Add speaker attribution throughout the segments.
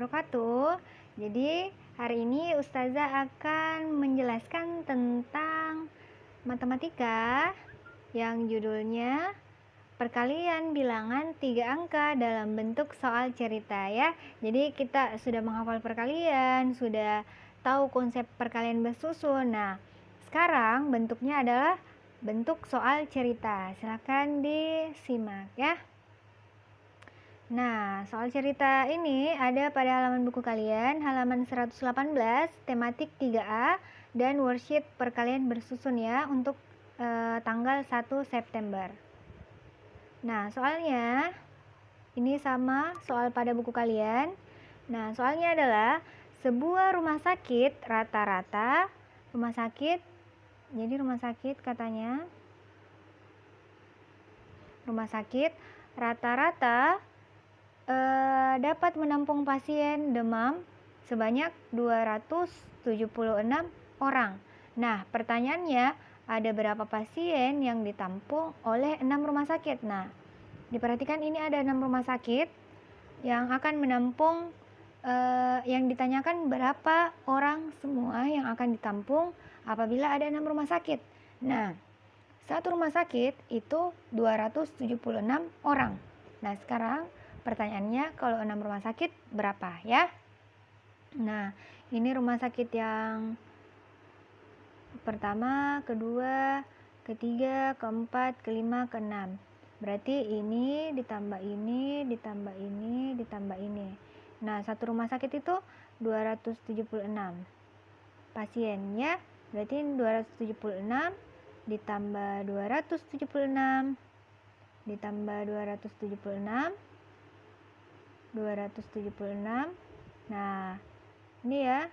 Speaker 1: wabarakatuh. Jadi hari ini Ustazah akan menjelaskan tentang matematika yang judulnya perkalian bilangan 3 angka dalam bentuk soal cerita ya. Jadi kita sudah menghafal perkalian, sudah tahu konsep perkalian bersusun. Nah, sekarang bentuknya adalah bentuk soal cerita. Silakan disimak ya. Nah, soal cerita ini ada pada halaman buku kalian, halaman 118, tematik 3A, dan worksheet perkalian bersusun ya, untuk tanggal 1 September. Nah, soalnya ini sama soal pada buku kalian. Nah, soalnya adalah sebuah rumah sakit rata-rata, jadi rumah sakit katanya, rumah sakit rata-rata dapat menampung pasien demam sebanyak 276 orang. Nah, pertanyaannya, ada berapa pasien yang ditampung oleh 6 rumah sakit? Nah, diperhatikan ini ada 6 rumah sakit yang akan menampung, yang ditanyakan berapa orang semua yang akan ditampung apabila ada 6 rumah sakit. Nah, satu rumah sakit itu 276 orang. Nah, sekarang pertanyaannya, kalau 6 rumah sakit berapa ya? Nah, ini rumah sakit yang pertama, kedua, ketiga, keempat, kelima, keenam. Berarti ini ditambah ini, ditambah ini, ditambah ini. Nah, satu rumah sakit itu 276 pasiennya. Berarti 276 ditambah 276 ditambah 276. Nah, ini ya.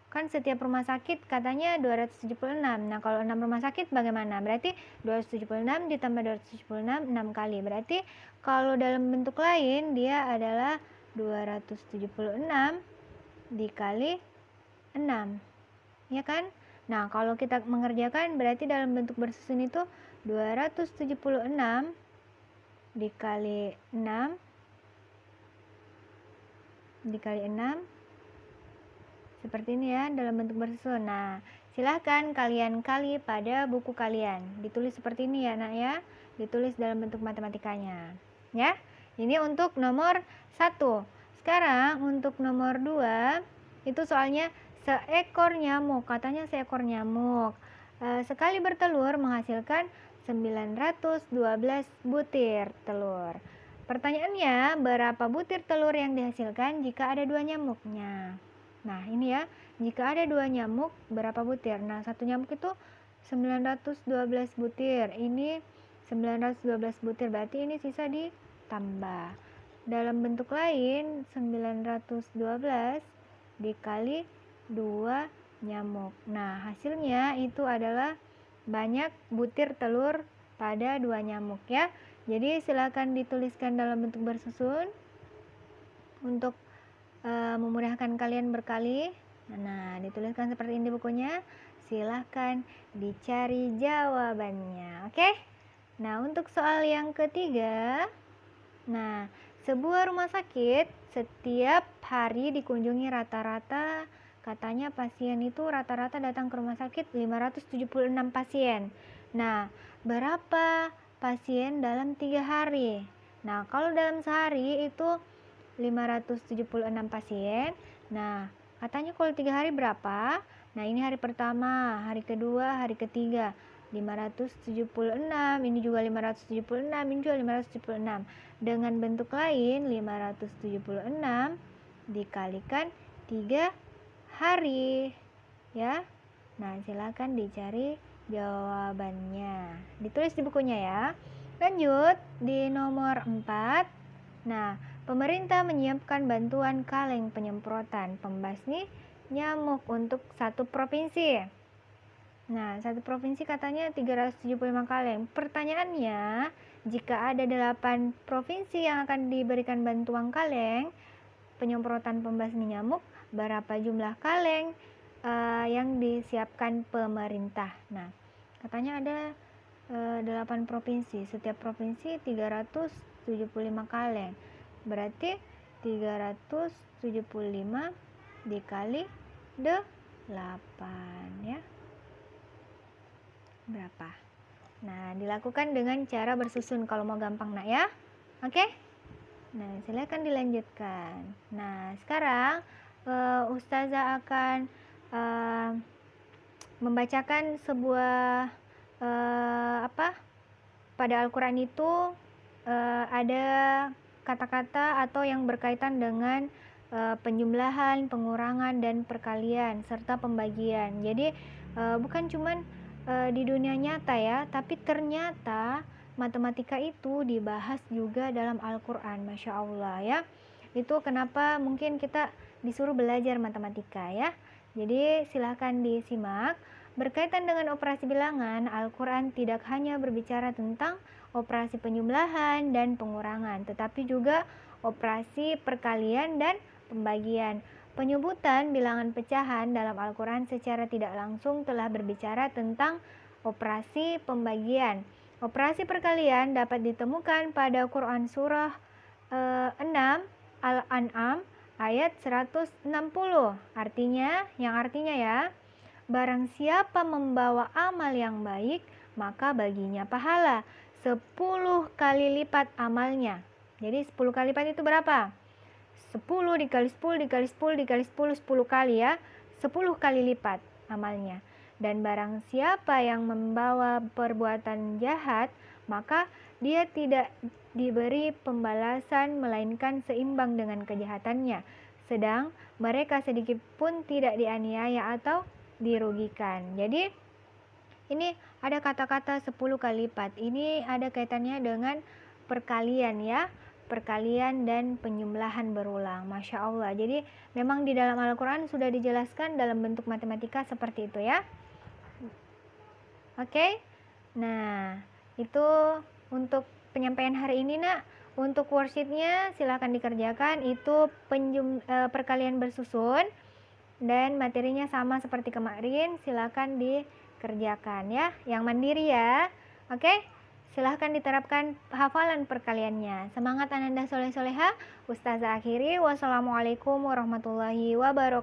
Speaker 1: Kan setiap rumah sakit katanya 276. Nah, kalau 6 rumah sakit bagaimana? Berarti 276 ditambah 276 6 kali. Berarti kalau dalam bentuk lain dia adalah 276 dikali 6. Ya kan? Nah, kalau kita mengerjakan berarti dalam bentuk bersusun itu 276 dikali 6 dikali 6 seperti ini ya, dalam bentuk bersusun. Nah, silahkan kalian kali pada buku kalian, ditulis seperti ini ya nak ya, ditulis dalam bentuk matematikanya ya. Ini untuk nomor 1. Sekarang untuk nomor 2, itu soalnya seekor nyamuk, katanya seekor nyamuk sekali bertelur menghasilkan 912 butir telur. Pertanyaannya, berapa butir telur yang dihasilkan jika ada 2 nyamuknya? Nah, ini ya, jika ada 2 nyamuk, berapa butir? Nah, satu nyamuk itu 912 butir. Ini 912 butir, berarti ini sisa ditambah. Dalam bentuk lain, 912 dikali 2 nyamuk. Nah, hasilnya itu adalah banyak butir telur pada 2 nyamuk ya. Jadi silakan dituliskan dalam bentuk bersusun untuk memudahkan kalian berkali. Nah, dituliskan seperti ini di bukunya. Silahkan dicari jawabannya. Oke? Nah, untuk soal yang ketiga, nah, sebuah rumah sakit setiap hari dikunjungi rata-rata, katanya pasien itu rata-rata datang ke rumah sakit 576 pasien. Nah, berapa pasien dalam 3 hari? Nah, kalau dalam sehari itu 576 pasien. Nah, katanya kalau 3 hari berapa? Nah, ini hari pertama, hari kedua, hari ketiga. 576, ini juga 576, ini juga 576. Dengan bentuk lain, 576 dikalikan 3 hari ya. Nah, silakan dicari jawabannya, ditulis di bukunya ya. Lanjut di nomor 4. Nah, pemerintah menyiapkan bantuan kaleng penyemprotan pembasmi nyamuk untuk satu provinsi. Nah, satu provinsi katanya 375 kaleng. Pertanyaannya, jika ada 8 provinsi yang akan diberikan bantuan kaleng penyemprotan pembasmi nyamuk, berapa jumlah kaleng yang disiapkan pemerintah? Nah, katanya ada 8 provinsi, setiap provinsi 375 kaleng. Berarti 375 dikali 8 ya. Berapa? Nah, dilakukan dengan cara bersusun kalau mau gampang nak ya. Oke? Nah, silakan dilanjutkan. Nah, sekarang Ustazah akan membacakan sebuah pada Al-Quran itu ada kata-kata atau yang berkaitan dengan penjumlahan, pengurangan, dan perkalian serta pembagian. Jadi bukan cuman di dunia nyata ya, tapi ternyata matematika itu dibahas juga dalam Al-Quran. Masya Allah ya. Itu kenapa mungkin kita disuruh belajar matematika ya. Jadi silahkan disimak. Berkaitan dengan operasi bilangan, Al-Quran tidak hanya berbicara tentang operasi penjumlahan dan pengurangan, tetapi juga operasi perkalian dan pembagian. Penyebutan bilangan pecahan dalam Al-Quran secara tidak langsung telah berbicara tentang operasi pembagian. Operasi perkalian dapat ditemukan pada Quran surah 6 Al-An'am ayat 160. Artinya ya, barang siapa membawa amal yang baik, maka baginya pahala 10 kali lipat amalnya. Jadi 10 kali lipat itu berapa? 10 dikali 10 dikali 10 dikali 10, 10 kali ya. 10 kali lipat amalnya. Dan barang siapa yang membawa perbuatan jahat, maka dia tidak diberi pembalasan melainkan seimbang dengan kejahatannya. Sedang mereka sedikit pun tidak dianiaya atau dirugikan. Jadi ini ada kata-kata 10 kali lipat. Ini ada kaitannya dengan perkalian ya. Perkalian dan penjumlahan berulang. Masya Allah. Jadi memang di dalam Al-Quran sudah dijelaskan dalam bentuk matematika seperti itu ya. Oke. Nah, itu untuk penyampaian hari ini nak. Untuk worksheetnya silahkan dikerjakan. Itu perkalian bersusun. Dan materinya sama seperti kemarin, silakan dikerjakan ya, yang mandiri ya. Oke, silahkan diterapkan hafalan perkaliannya. Semangat ananda soleh-soleha. Ustazah akhiri, wassalamualaikum warahmatullahi wabarakatuh.